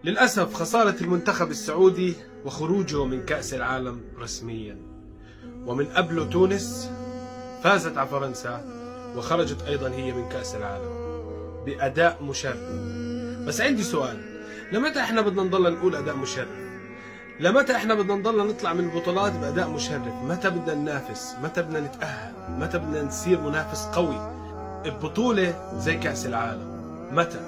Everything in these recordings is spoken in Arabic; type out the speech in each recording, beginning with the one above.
للأسف خسارة المنتخب السعودي وخروجه من كأس العالم رسميا، ومن قبله تونس فازت على فرنسا وخرجت أيضا هي من كأس العالم بأداء مشرف. بس عندي سؤال، لمتى احنا بدنا نضل نقول أداء مشرف؟ لمتى احنا بدنا نضل نطلع من البطولات بأداء مشرف؟ متى بدنا ننافس؟ متى بدنا نتأهل؟ متى بدنا نصير منافس قوي ببطولة زي كأس العالم؟ متى؟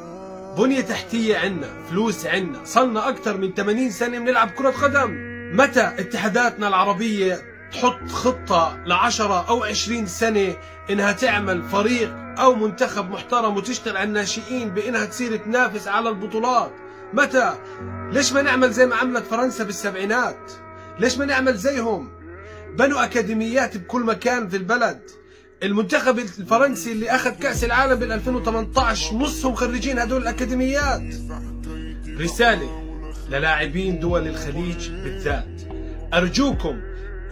بنية تحتية عنا، فلوس عنا، صلنا أكثر من 80 سنة بنلعب كرة قدم. متى اتحاداتنا العربية تحط خطة ل10 أو 20 سنة إنها تعمل فريق أو منتخب محترم وتشتغل على الناشئين بإنها تصير تنافس على البطولات؟ متى؟ ليش ما نعمل زي ما عملت فرنسا بالسبعينات؟ ليش ما نعمل زيهم؟ بنوا أكاديميات بكل مكان في البلد. المنتخب الفرنسي اللي أخذ كأس العالم بال 2018 نصهم خريجين هدول الأكاديميات. رسالة للاعبين دول الخليج بالذات، أرجوكم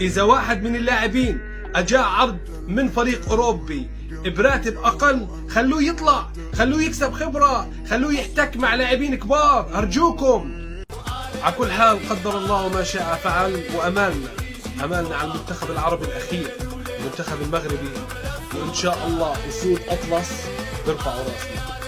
إذا واحد من اللاعبين أجاء عرض من فريق أوروبي براتب أقل، خلوه يطلع، خلوه يكسب خبرة، خلوه يحتك مع لاعبين كبار، أرجوكم. على كل حال قدر الله ما شاء فعل، وأمالنا على المنتخب العربي الأخير، المنتخب المغربي، وإن شاء الله يصير أطلس برفعوا راسنا.